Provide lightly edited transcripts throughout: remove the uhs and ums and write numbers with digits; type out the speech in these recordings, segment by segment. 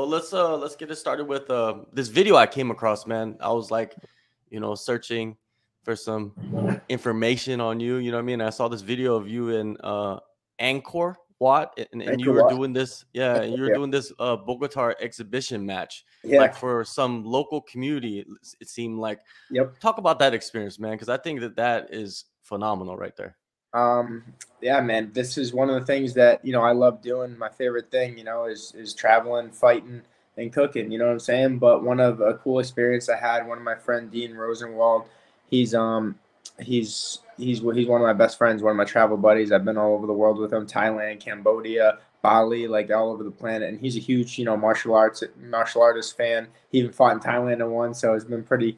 Well, let's get it started with this video I came across, man. I was like, searching for some information on you. You know what I mean? I saw this video of you in Angkor Wat, and you Anchor were Wat. doing this, yeah, and you were Yeah. doing this Bogota exhibition match, Yeah. like for some local community. It seemed like. Yep. Talk about that experience, man, because I think that is phenomenal right there. Um, yeah, man. This is one of the things that I love doing. My favorite thing, is traveling, fighting, and cooking. You know what I'm saying? But one of a cool experience I had. One of my friend Dean Rosenwald. He's he's one of my best friends. One of my travel buddies. I've been all over the world with him: Thailand, Cambodia, Bali, like all over the planet. And he's a huge martial artist fan. He even fought in Thailand and won. So it's been pretty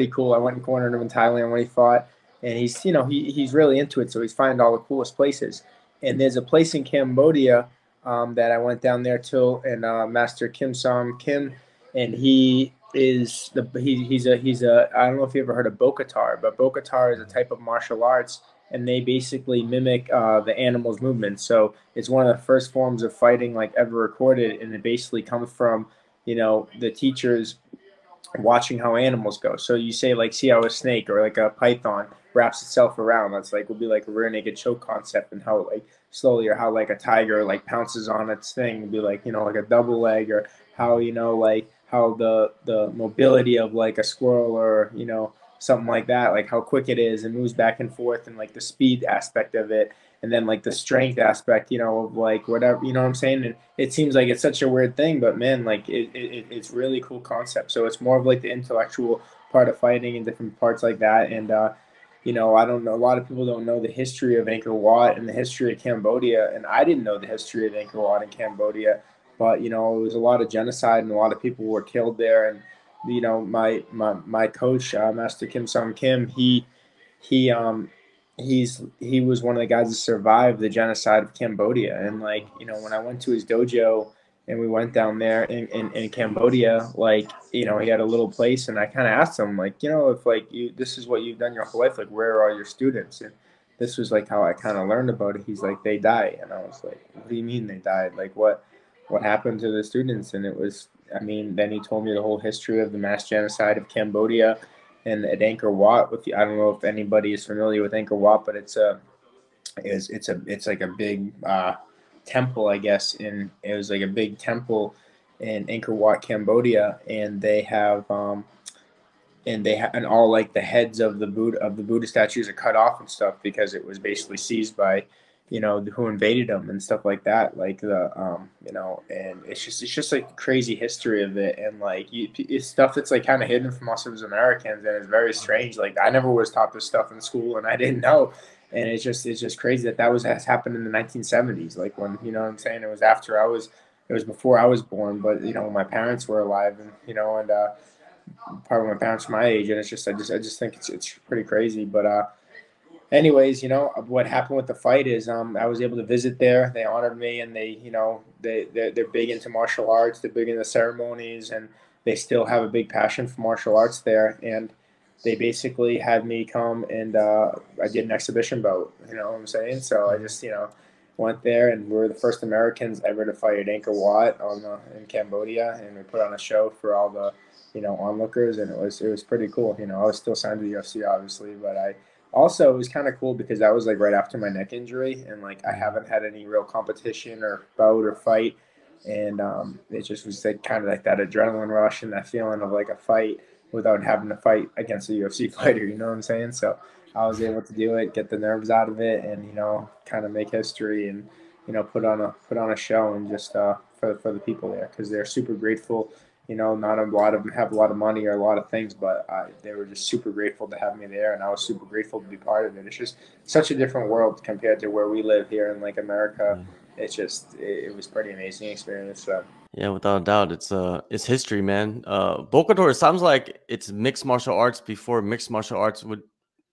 cool. I went and cornered him in Thailand when he fought. And he's really into it, so he's finding all the coolest places. And there's a place in Cambodia that I went down there to, and Master Kim Sam Kim, and he's a I don't know if you ever heard of Bokatar, but Bokatar is a type of martial arts, and they basically mimic the animal's movements. So it's one of the first forms of fighting like ever recorded, and it basically comes from the teachers watching how animals go. So you say like, see how a snake or like a python wraps itself around. That's like would be like a rear naked choke concept, and how like slowly, or how like a tiger like pounces on its thing would be like like a double leg, or how like how the mobility of like a squirrel, or something like that, like how quick it is and moves back and forth, and like the speed aspect of it, and then like the strength aspect, of like whatever, you know what I'm saying? And it seems like it's such a weird thing, but man, like it's really cool concept. So it's more of like the intellectual part of fighting and different parts like that. And I don't know, a lot of people don't know the history of Angkor Wat and the history of Cambodia, and I didn't know the history of Angkor Wat in Cambodia, but it was a lot of genocide and a lot of people were killed there. And my coach, Master Kim Sung Kim, he he was one of the guys that survived the genocide of Cambodia. And like when I went to his dojo and we went down there in Cambodia, like he had a little place, and I kind of asked him like, if like this is what you've done your whole life, like where are your students? And this was like how I kind of learned about it. He's like, they die. And I was like, what do you mean they died? Like what happened to the students? And it was, I mean, then he told me the whole history of the mass genocide of Cambodia. And at Angkor Wat, I don't know if anybody is familiar with Angkor Wat, but it's like a big temple, I guess. It was like a big temple in Angkor Wat, Cambodia, and they have and all like the heads of the Buddha statues are cut off and stuff, because it was basically seized by who invaded them and stuff like that, like and it's just like crazy history of it. And like it's stuff that's like kind of hidden from us as Americans, and it's very strange. Like I never was taught this stuff in school, and I didn't know. And it's just crazy that has happened in the 1970s, like when what I'm saying, it was before I was born, but my parents were alive, and and part of my parents were my age. And it's just I just think it's pretty crazy. But anyways, what happened with the fight is I was able to visit there. They honored me, and they're big into martial arts. They're big into ceremonies, and they still have a big passion for martial arts there. And they basically had me come, and I did an exhibition bout. You know what I'm saying? So I just went there, and we were the first Americans ever to fight at Angkor Wat in Cambodia, and we put on a show for all the onlookers, and it was pretty cool. I was still signed to the UFC, obviously, but it was kind of cool because that was like right after my neck injury, and like I haven't had any real competition or bout or fight, and it just was like kind of like that adrenaline rush and that feeling of like a fight without having to fight against a UFC fighter. You know what I'm saying? So I was able to do it, get the nerves out of it, and kind of make history, and put on a show, and just for the people there, because they're super grateful. Not a lot of them have a lot of money or a lot of things, but they were just super grateful to have me there, and I was super grateful to be part of it. It's just such a different world compared to where we live here in like America. It was pretty amazing experience. So. Yeah, without a doubt, it's history, man. Bokator, it sounds like it's mixed martial arts before mixed martial arts would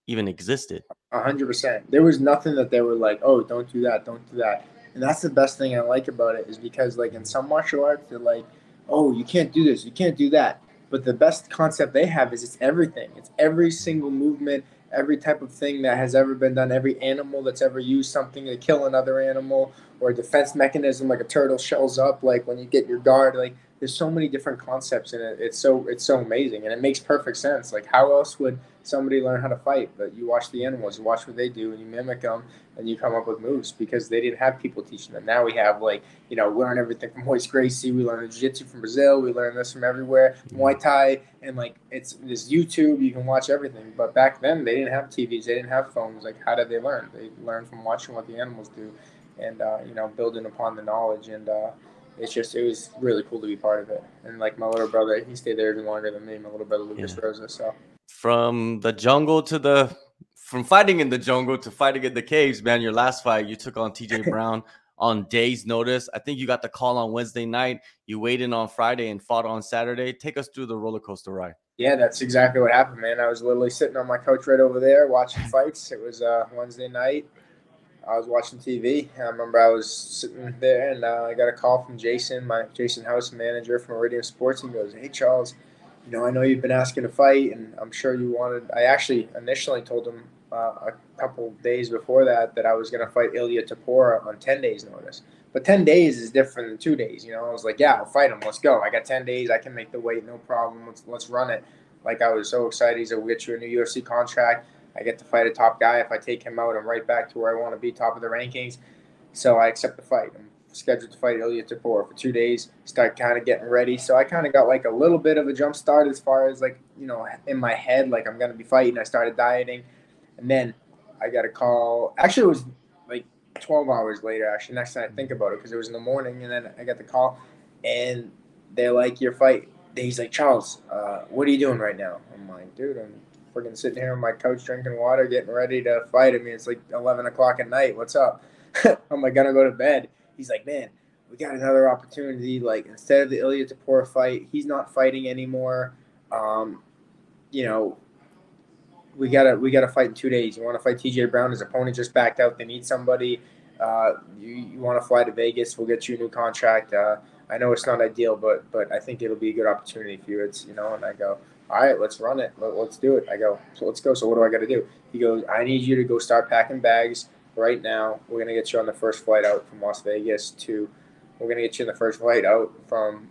even existed. 100%. There was nothing that they were like, oh, don't do that, don't do that. And that's the best thing I like about it, is because like in some martial arts, they're like, oh, you can't do this, you can't do that. But the best concept they have is it's everything. It's every single movement, every type of thing that has ever been done, every animal that's ever used something to kill another animal, or a defense mechanism like a turtle shells up, like when you get your guard. Like there's so many different concepts in it. It's so amazing, and it makes perfect sense. Like how else would somebody learn how to fight? But you watch the animals, you watch what they do, and you mimic them, and you come up with moves because they didn't have people teaching them. Now we have, like, learn everything from Royce Gracie. We learn jiu-jitsu from Brazil. We learn this from everywhere. Muay Thai, and like it's this YouTube. You can watch everything. But back then they didn't have TVs. They didn't have phones. Like how did they learn? They learned from watching what the animals do, and building upon the knowledge. And it was really cool to be part of it. And like my little brother, he stayed there even longer than me. My little brother Lucas Rosa. So from fighting in the jungle to fighting in the caves, man. Your last fight, you took on TJ Brown on days' notice. I think you got the call on Wednesday night. You weighed in on Friday and fought on Saturday. Take us through the roller coaster ride. Yeah, that's exactly what happened, man. I was literally sitting on my couch right over there watching fights. It was Wednesday night. I was watching TV. I remember I was sitting there, and I got a call from Jason House, manager from Iridium Sports. He goes, "Hey, Charles, I know you've been asking to fight, and I'm sure you wanted." I actually initially told him a couple days before that I was going to fight Ilya Tapora on 10 days' notice. But 10 days is different than 2 days. I was like, yeah, I'll fight him. Let's go. I got 10 days. I can make the weight, no problem. Let's run it. Like, I was so excited. He's like, we'll get you a new UFC contract. I get to fight a top guy. If I take him out, I'm right back to where I want to be, top of the rankings. So I accept the fight. I'm scheduled to fight Ilya Tapora for 2 days, start kind of getting ready. So I kind of got like a little bit of a jump start as far as like, in my head, like I'm going to be fighting. I started dieting. And then I got a call. Actually, it was like 12 hours later, actually, next time I think about it, because it was in the morning. And then I got the call, and they're like, your fight. He's like, Charles, what are you doing right now? I'm like, dude, I'm freaking sitting here on my couch drinking water, getting ready to fight. I mean, it's like 11 o'clock at night. What's up? I'm like, gonna go to bed. He's like, man, we got another opportunity. Like, instead of the Ilya Tapora fight, he's not fighting anymore. We gotta fight in 2 days. You want to fight TJ Brown? His opponent just backed out. They need somebody. You want to fly to Vegas? We'll get you a new contract. I know it's not ideal, but I think it'll be a good opportunity for you. And I go, all right, let's run it. Let's do it. I go, so let's go. So what do I got to do? He goes, I need you to go start packing bags right now. We're gonna get you on the first flight out from Las Vegas we're gonna get you in the first flight out from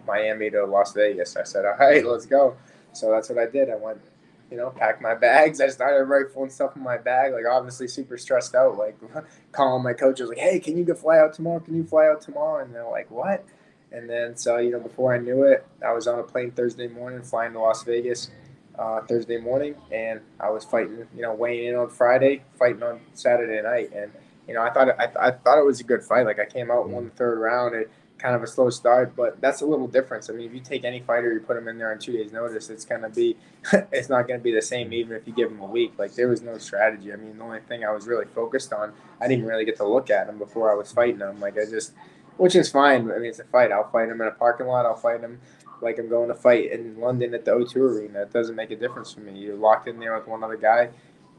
Miami to Las Vegas. I said, all right, let's go. So that's what I did. I went, packed my bags. I started rifling stuff in my bag, like obviously super stressed out, like calling my coaches like, hey, can you fly out tomorrow? Can you fly out tomorrow? And they're like, what? And then so, before I knew it, I was on a plane Thursday morning, flying to Las Vegas Thursday morning, and I was fighting, weighing in on Friday, fighting on Saturday night. And, I thought it was a good fight. Like I came out and won the third round. It kind of a slow start, but that's a little difference. I mean, if you take any fighter, you put him in there on 2 days notice, it's not going to be the same even if you give him a week. Like there was no strategy. I mean, the only thing I was really focused on, I didn't even really get to look at him before I was fighting him. Like which is fine. I mean, it's a fight. I'll fight him in a parking lot. I'll fight him like I'm going to fight in London at the O2 Arena. It doesn't make a difference for me. You're locked in there with one other guy.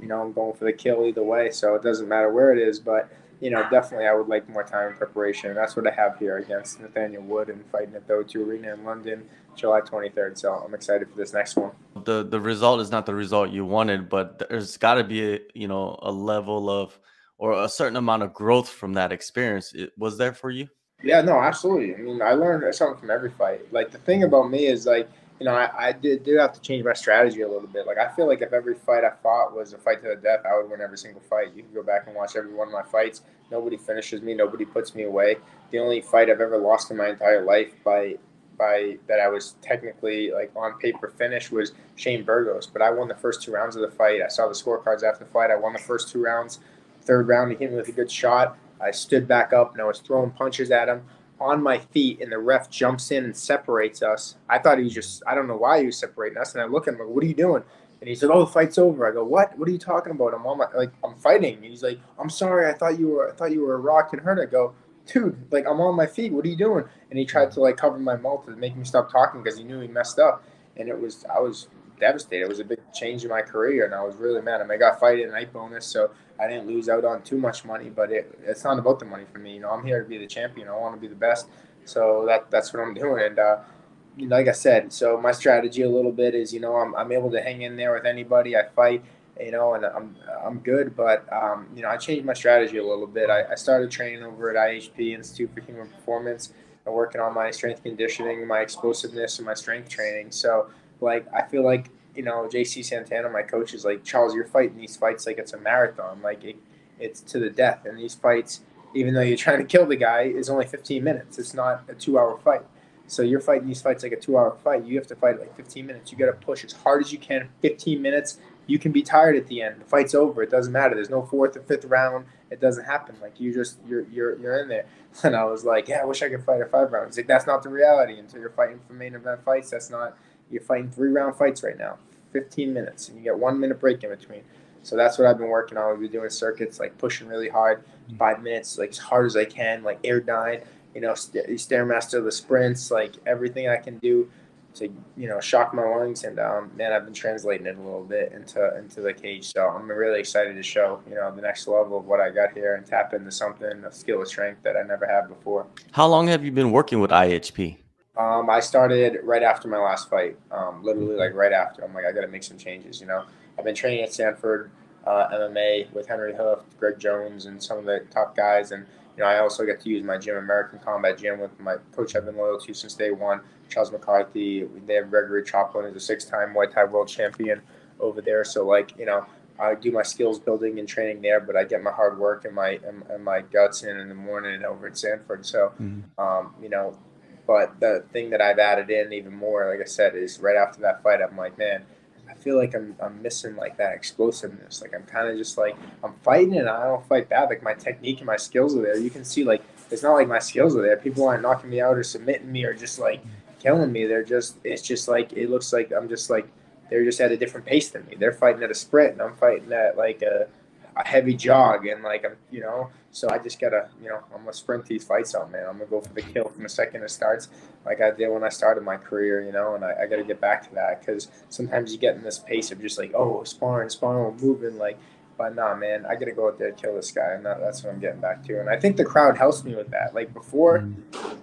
I'm going for the kill either way, so it doesn't matter where it is. But definitely I would like more time in preparation. And that's what I have here against Nathaniel Wood and fighting at the O2 Arena in London, July 23rd. So I'm excited for this next one. The result is not the result you wanted, but there's got to be a level of or a certain amount of growth from that experience. Was there for you? Yeah, no, absolutely. I mean, I learned something from every fight. Like the thing about me is like, I did have to change my strategy a little bit. Like I feel like if every fight I fought was a fight to the death, I would win every single fight. You can go back and watch every one of my fights. Nobody finishes me. Nobody puts me away. The only fight I've ever lost in my entire life by that I was technically like on paper finish was Shane Burgos. But I won the first 2 rounds of the fight. I saw the scorecards after the fight. I won the first 2 rounds. Third round, he hit me with a good shot. I stood back up and I was throwing punches at him on my feet, and the ref jumps in and separates us. I thought he was I don't know why he was separating us. And I look at him, like, what are you doing? And he's like, oh, the fight's over. I go, what? What are you talking about? I'm fighting. And he's like, I'm sorry. I thought you were rocked and hurt. I go, dude, like I'm on my feet. What are you doing? And he tried to like cover my mouth and make me stop talking because he knew he messed up. And I was devastated. It was a big change in my career, and I was really mad. I mean, I got fight at a night bonus, so I didn't lose out on too much money, but it's not about the money for me. I'm here to be the champion. I want to be the best, so that's what I'm doing. And like I said, so my strategy a little bit is, I'm able to hang in there with anybody. I fight. you know, and I'm good. But you know, I changed my strategy a little bit. I started training over at IHP, Institute for Human Performance, and working on my strength conditioning, my explosiveness, and my strength training. So like I feel like, you know, JC Santana, my coach, is like, Charles, you're fighting these fights like it's a marathon, like it's to the death. And these fights, even though you're trying to kill the guy, is only 15 minutes. It's not a 2 hour fight. So you're fighting these fights like a 2 hour fight. You have to fight like 15 minutes. You got to push as hard as you can. 15 minutes. You can be tired at the end. The fight's over. It doesn't matter. There's no fourth or fifth round. It doesn't happen. Like you're in there. And I was like, yeah, I wish I could fight a 5 round. He's like, that's not the reality. Until you're fighting for main event fights, that's not. You're fighting 3 round fights right now. 15 minutes, and you get 1 minute break in between. So that's what I've been working on. We've been doing circuits, like pushing really hard, 5 minutes, like as hard as I can, like air nine, you know, stairmaster the sprints, like everything I can do to, you know, shock my lungs. And man, I've been translating it a little bit into the cage. So I'm really excited to show, you know, the next level of what I got here and tap into something, a skill of strength that I never had before. How long have you been working with IHP? I started right after my last fight, literally like right after. I'm like, I got to make some changes, you know. I've been training at Stanford MMA with Henry Hoof, Greg Jones, and some of the top guys. And, you know, I also get to use my gym, American Combat Gym, with my coach I've been loyal to since day one, Charles McCarthy. They have Gregory Choplin, who's a 6-time Muay Thai world champion over there. So, like, you know, I do my skills building and training there, but I get my hard work and my guts in the morning over at Stanford. So, you know, but the thing that I've added in even more, like I said, is right after that fight, I'm like, man, I feel like I'm missing like that explosiveness. Like I'm kind of just like, I'm fighting and I don't fight bad. Like my technique and my skills are there. You can see like, it's not like my skills are there. People aren't knocking me out or submitting me or just like killing me. It's just like, it looks like I'm just like, they're just at a different pace than me. They're fighting at a sprint and I'm fighting at like a heavy jog, and like I'm, you know, so I just gotta, you know, I'm gonna sprint these fights out, man. I'm gonna go for the kill from the second it starts, like I did when I started my career, you know. And I gotta get back to that, because sometimes you get in this pace of just like, oh, sparring, moving, like, but nah, man, I gotta go out there and kill this guy, and that's what I'm getting back to. And I think the crowd helps me with that. Like before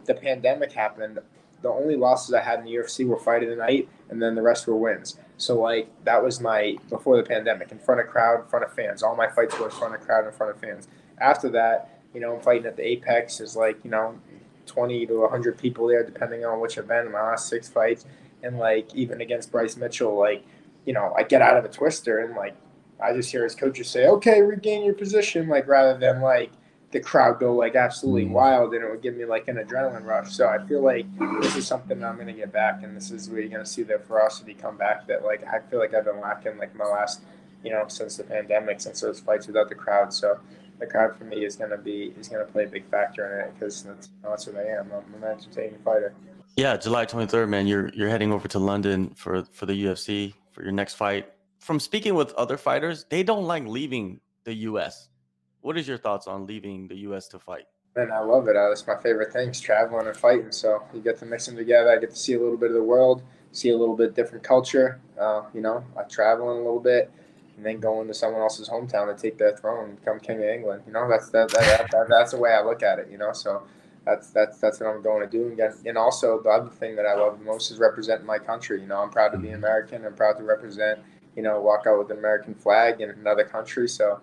the pandemic happened, the only losses I had in the UFC were fight of the night, and then the rest were wins. So like that was my before the pandemic, in front of crowd, in front of fans. All my fights were in front of crowd, in front of fans. After that, you know, I'm fighting at the Apex. There's like, you know, 20 to 100 people there, depending on which event. In my last 6 fights, and like even against Bryce Mitchell, like, you know, I get out of a twister and like I just hear his coaches say, "Okay, regain your position," like rather than like the crowd go like absolutely wild, and it would give me like an adrenaline rush. So I feel like this is something I'm gonna get back, and this is where you're gonna see the ferocity come back. That like I feel like I've been lacking like my last, you know, since the pandemic, since those fights without the crowd. So the crowd for me is gonna play a big factor in it, because that's what I am. I'm an entertaining fighter. Yeah, July 23rd, man. You're heading over to London for the UFC for your next fight. From speaking with other fighters, they don't like leaving the US. What is your thoughts on leaving the US to fight? And I love it. That's my favorite things, traveling and fighting. So you get to mix them together. I get to see a little bit of the world, see a little bit different culture. You know, I traveling a little bit, and then going to someone else's hometown to take their throne and become king of England. You know, that's the way I look at it. You know, so that's what I'm going to do. And also the other thing that I love the most is representing my country. You know, I'm proud to be American. I'm proud to represent. You know, walk out with an American flag in another country. So,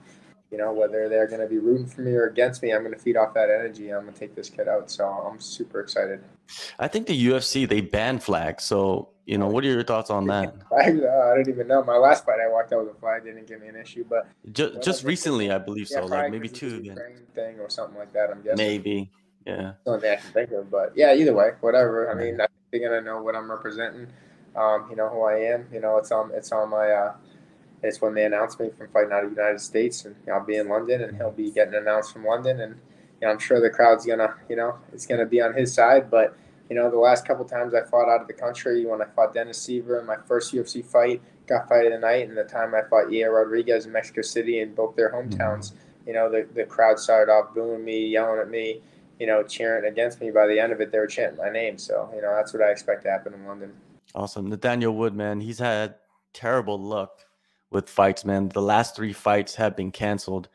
you know, whether they're going to be rooting for me or against me, I'm going to feed off that energy. I'm going to take this kid out. So I'm super excited. I think the UFC, they ban flags. So, you know, what are your thoughts on that? I don't even know. My last fight, I walked out with a flag. Didn't give me an issue, but just recently, I believe so. Like maybe 2 thing or something like that. I'm guessing. Maybe, yeah. That's the only thing I can think of. But yeah, either way, whatever. I mean, I think they're gonna know what I'm representing. You know who I am. You know, it's on my. It's when they announced me from fighting out of the United States, and I'll be in London, and he'll be getting announced from London, and you know, I'm sure the crowd's gonna, you know, it's gonna be on his side. But you know, the last couple times I fought out of the country, when I fought Dennis Seaver in my first UFC fight, got fight of the night, and the time I fought Yair Rodriguez in Mexico City, in both their hometowns, you know, the crowd started off booing me, yelling at me, you know, cheering against me. By the end of it, they were chanting my name. So you know, that's what I expect to happen in London. Awesome. Nathaniel Wood, man, he's had terrible luck with fights, man. The last 3 fights have been canceled.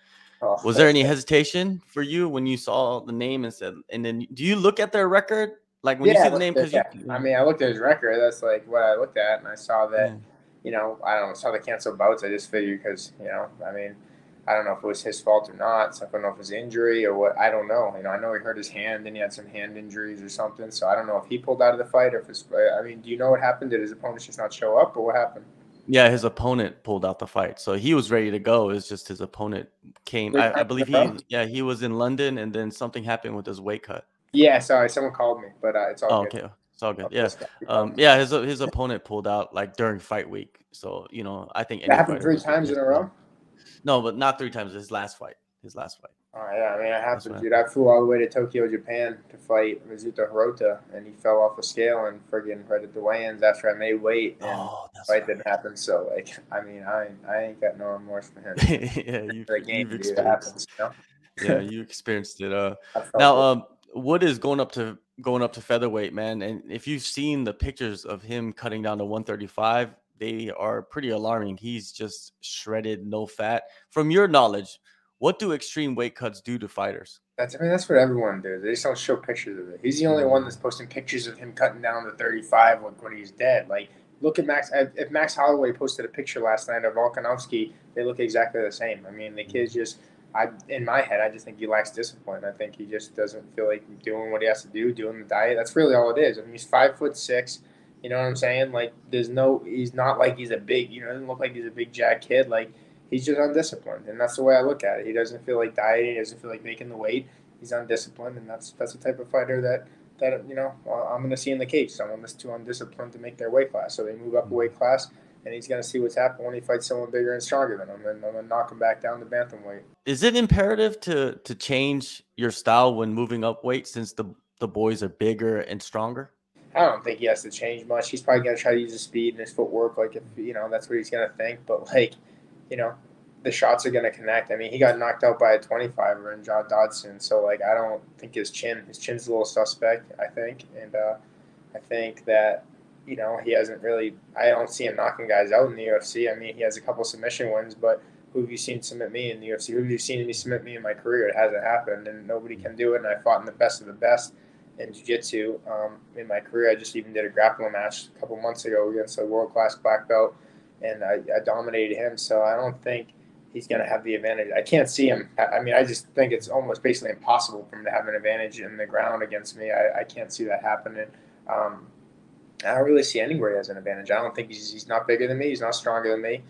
Was there any hesitation for you when you saw the name and said, and then do you look at their record? Like when you see the name, because I mean, I looked at his record. That's like what I looked at, and I saw that, you know, I don't know, saw the canceled bouts. I just figured because, you know, I mean, I don't know if it was his fault or not. So I don't know if it was injury or what. I don't know. You know, I know he hurt his hand and he had some hand injuries or something. So I don't know if he pulled out of the fight or if it's. I mean, do you know what happened? Did his opponents just not show up or what happened? Yeah, his opponent pulled out the fight, so he was ready to go. It's just his opponent came. Three I times in believe a row? he was in London, and then something happened with his weight cut. Yeah, sorry, someone called me, but it's all Oh, good. okay, it's all good. I'll Yeah, just keep going. yeah. His opponent pulled out like during fight week, so I think That any happened fighter three would be times in pissed a about it. row. No, but not 3 times. His last fight. His last fight. Oh yeah, I mean, it That's happens, what dude. I happened. flew all the way to Tokyo, Japan, to fight Mizuta Hirota, and he fell off a scale and friggin' right at the weigh-ins after I made weight, and Oh, that's fight didn't happen. So, like, I mean, I ain't got no remorse for him. right. Yeah, The game, you've dude, it experienced. happens. You Yeah, know, you experienced it. I felt Now, it. Wood is going up to featherweight, man. And if you've seen the pictures of him cutting down to 135, they are pretty alarming. He's just shredded, no fat. From your knowledge, what do extreme weight cuts do to fighters? I mean, that's what everyone does. They just don't show pictures of it. He's the only one Mm. that's posting pictures of him cutting down to 35, like when he's dead. Like, look at Max. If Max Holloway posted a picture last night of Volkanovski, they look exactly the same. I mean, the kid's just. In my head, I just think he lacks discipline. I think he just doesn't feel like doing what he has to do, doing the diet. That's really all it is. I mean, he's 5'6". You know what I'm saying? Like, he's not like he's a big, you know, doesn't look like he's a big jack kid. Like, he's just undisciplined, and that's the way I look at it. He doesn't feel like dieting. He doesn't feel like making the weight. He's undisciplined, and that's the type of fighter that you know I'm going to see in the cage. Someone that's too undisciplined to make their weight class, so they move up a weight class, and he's going to see what's happened when he fights someone bigger and stronger than him, and I'm going to knock him back down to bantamweight. Is it imperative to change your style when moving up weight since the boys are bigger and stronger? I don't think he has to change much. He's probably going to try to use his speed and his footwork, like if you know that's what he's going to think. But like, you know, the shots are going to connect. I mean, he got knocked out by a 25er in John Dodson, so like I don't think his chin's a little suspect. I think, and I think that you know he hasn't really. I don't see him knocking guys out in the UFC. I mean, he has a couple submission wins, but who have you seen submit me in the UFC? Who have you seen me submit me in my career? It hasn't happened, and nobody can do it. And I fought in the best of the best in jiu-jitsu in my career. I just even did a grappling match a couple months ago against a world-class black belt, and I dominated him. So I don't think he's going to have the advantage. I can't see him. I mean, I just think it's almost basically impossible for him to have an advantage in the ground against me. I can't see that happening. I don't really see anywhere he has an advantage. I don't think he's not bigger than me. He's not stronger than me.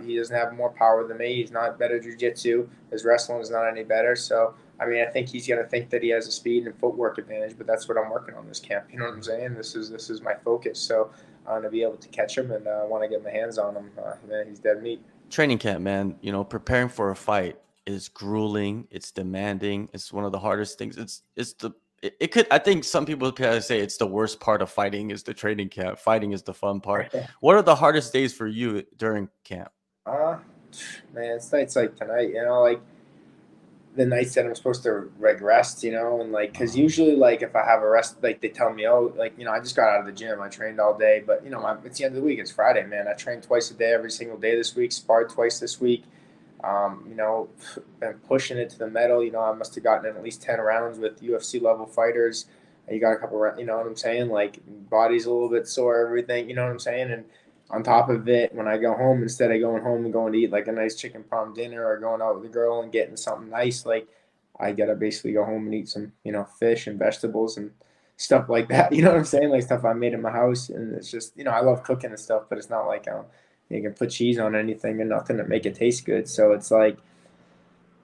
He doesn't have more power than me. He's not better jiu-jitsu. His wrestling is not any better. So, I mean, I think he's going to think that he has a speed and footwork advantage, but that's what I'm working on this camp. You know what I'm saying? This is my focus. So I want to be able to catch him, and I want to get my hands on him. Then he's dead meat. Training camp, man, preparing for a fight is grueling. It's demanding. It's one of the hardest things. It could, I think some people probably say it's the worst part of fighting is the training camp. Fighting is the fun part. What are the hardest days for you during camp? Uh, Man, it's nights like tonight, you know, like the nights that I'm supposed to like rest, you know, and like, cause usually like if I have a rest, like they tell me, oh, like, you know, I just got out of the gym, I trained all day, but you know, it's the end of the week, it's Friday, man. I trained twice a day, every single day this week, sparred twice this week. You know, been pushing it to the metal. You know, I must have gotten in at least 10 rounds with UFC level fighters. You got a couple, you know what I'm saying? Like, body's a little bit sore, everything, you know what I'm saying? And on top of it, when I go home, instead of going home and going to eat like a nice chicken parm dinner or going out with a girl and getting something nice, like, I gotta basically go home and eat some, you know, fish and vegetables and stuff like that. You know what I'm saying? Like stuff I made in my house. And it's just, you know, I love cooking and stuff, but it's not like you can put cheese on anything and nothing to make it taste good. So it's like,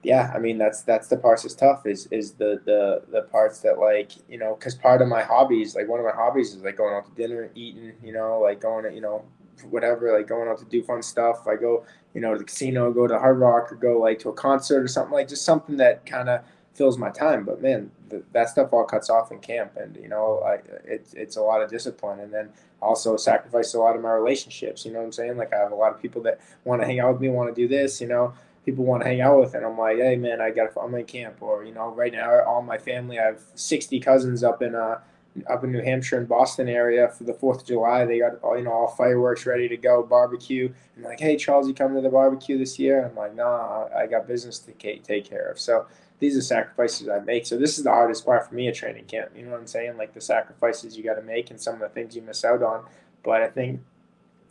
yeah, I mean that's the parts that's tough is the parts that like you know because part of my hobbies like one of my hobbies is like going out to dinner, eating, you know, like going to you know whatever, like going out to do fun stuff. I go you know to the casino, go to Hard Rock, or go like to a concert or something like just something that kind of fills my time. But man, that stuff all cuts off in camp, and you know it's a lot of discipline, and then also sacrifice a lot of my relationships. You know what I'm saying? Like I have a lot of people that want to hang out with me, want to do this, you know people want to hang out with, and I'm like, hey man, I'm in camp, or you know, right now all my family, I have 60 cousins up in New Hampshire and Boston area for the 4th of July. They got all you know all fireworks ready to go, barbecue. I'm like, hey Charles, you coming to the barbecue this year? I'm like, nah, I got business to take care of. So these are sacrifices I make. So this is the hardest part for me at training camp. You know what I'm saying? Like the sacrifices you got to make and some of the things you miss out on. But I think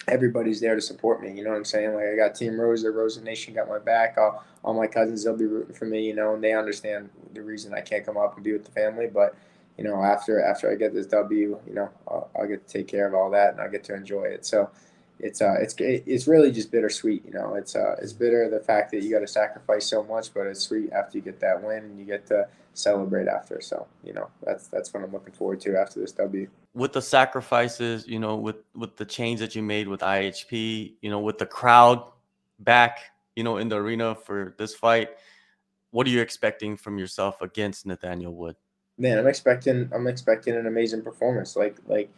everybody's there to support me. You know what I'm saying? Like, I got Team Rosa, Rosa Nation got my back. All my cousins, they'll be rooting for me, you know, and they understand the reason I can't come up and be with the family. But, you know, after I get this W, you know, I'll get to take care of all that and I'll get to enjoy it. So it's really just bittersweet, you know. It's bitter the fact that you got to sacrifice so much, but it's sweet after you get that win and you get to celebrate after. So, you know, that's what I'm looking forward to after this W. With the sacrifices, you know, with the change that you made with IHP, you know, with the crowd back, you know, in the arena for this fight, what are you expecting from yourself against Nathaniel Wood? Man, I'm expecting an amazing performance. Like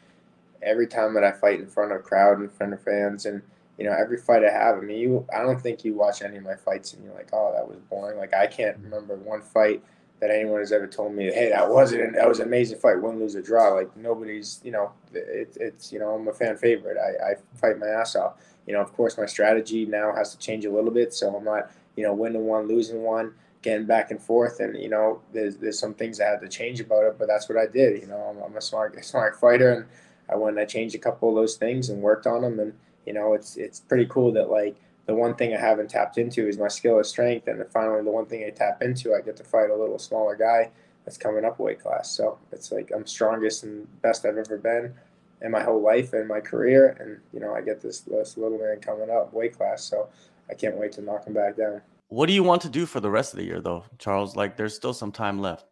every time that I fight in front of a crowd, in front of fans, and you know, every fight I have. I mean, I don't think you watch any of my fights and you're like, oh, that was boring. Like, I can't remember one fight that anyone has ever told me, hey, that was an amazing fight, win, lose, or draw. Like, nobody's, you know, it's you know, I'm a fan favorite. I fight my ass off. You know, of course, my strategy now has to change a little bit, so I'm not, you know, winning one, losing one, getting back and forth, and you know, there's some things I had to change about it, but that's what I did. You know, I'm a smart fighter, and I changed a couple of those things and worked on them, and you know, it's pretty cool that like the one thing I haven't tapped into is my skill of strength, and then finally the one thing I tap into, I get to fight a little smaller guy that's coming up weight class. So it's like I'm strongest and best I've ever been in my whole life and my career, and you know, I get this little man coming up weight class, so I can't wait to knock him back down. What do you want to do for the rest of the year, though, Charles? Like, there's still some time left.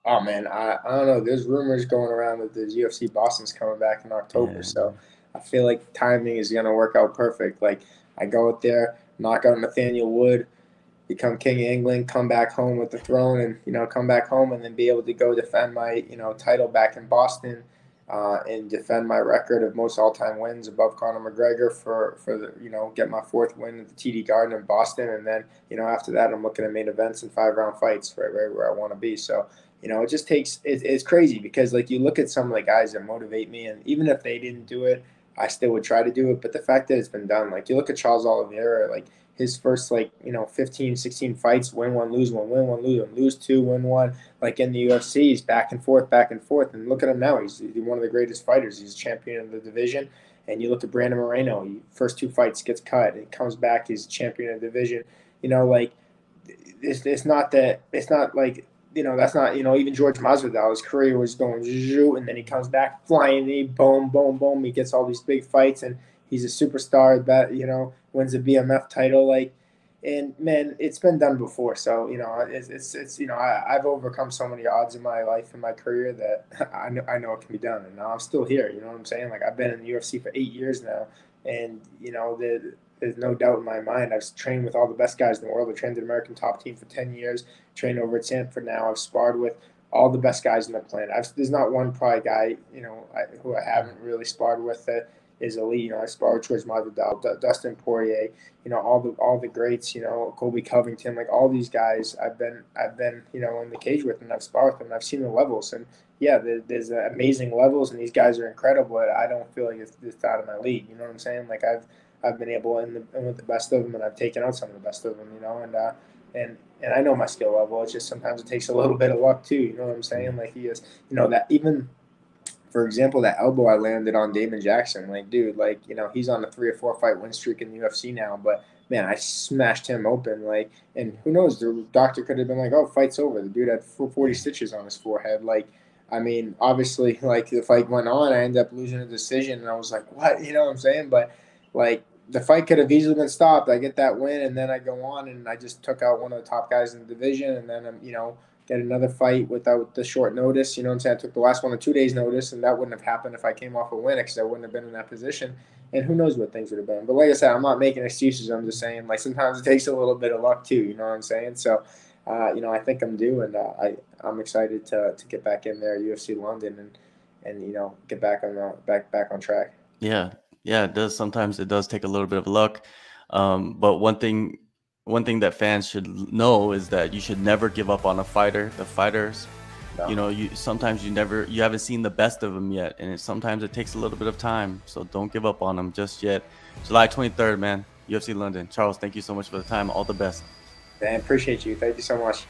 Oh man, I don't know. There's rumors going around that the UFC Boston's coming back in October, Yeah. so I feel like timing is gonna work out perfect. Like I go out there, knock out Nathaniel Wood, become King of England, come back home with the throne, and you know, come back home and then be able to go defend my title back in Boston, and defend my record of most all-time wins above Conor McGregor for the get my fourth win at the TD Garden in Boston, and then after that I'm looking at main events and 5-round fights right where I want to be. So it just takes it's crazy because like you look at some of the guys that motivate me, and even if they didn't do it, I still would try to do it. But the fact that it's been done, like you look at Charles Oliveira, like his first 15, 16 fights, win one, lose one, win one, lose two, win one. Like in the UFC, he's back and forth, back and forth. And look at him now; he's one of the greatest fighters. He's champion of the division. And you look at Brandon Moreno; first two fights gets cut, and comes back, he's champion of the division. Like it's not that it's not like that's not even George Masvidal. His career was going and then he comes back flying. And he boom, boom, boom. He gets all these big fights, and he's a superstar. That wins a BMF title. Like, and man, it's been done before. So it's I've overcome so many odds in my life and my career that I know it can be done, and now I'm still here. You know what I'm saying? Like I've been in the UFC for 8 years now, and there's no doubt in my mind. I've trained with all the best guys in the world. I trained the American top team for 10 years. Trained over at Sanford now. I've sparred with all the best guys on the planet. There's not one probably guy, who I haven't really sparred with that is elite. I sparred with George Masvidal, Dustin Poirier, all the greats, Colby Covington, like all these guys I've been, in the cage with, and I've sparred with them, and I've seen the levels. And yeah, there's amazing levels, and these guys are incredible. But I don't feel like it's out of my league. You know what I'm saying? Like I've been able in with the best of them, and I've taken out some of the best of them. And I know my skill level. It's just sometimes it takes a little bit of luck too. You know what I'm saying? Like he is, that even, for example, that elbow I landed on Damon Jackson. Like, dude, he's on a 3 or 4 fight win streak in the UFC now. But man, I smashed him open. Like, and who knows? The doctor could have been like, "Oh, fight's over." The dude had 40 stitches on his forehead. Like, I mean, obviously, like the fight went on. I ended up losing a decision, and I was like, "What?" You know what I'm saying? But like, the fight could have easily been stopped. I get that win, and then I go on, and I just took out one of the top guys in the division, and then get another fight without the short notice. You know what I'm saying? I took the last one on 2 days' notice, and that wouldn't have happened if I came off a win because I wouldn't have been in that position. And who knows what things would have been. But like I said, I'm not making excuses. I'm just saying, like, sometimes it takes a little bit of luck too. You know what I'm saying? So, I think I'm due, and I'm excited to get back in there, UFC London, and get back on back on track. Yeah. Yeah, it does. Sometimes it does take a little bit of luck. But one thing that fans should know is that you should never give up on a fighter. The fighters, No. sometimes you haven't seen the best of them yet. And sometimes it takes a little bit of time. So don't give up on them just yet. July 23rd, man, UFC London. Charles, thank you so much for the time. All the best. Man, appreciate you. Thank you so much.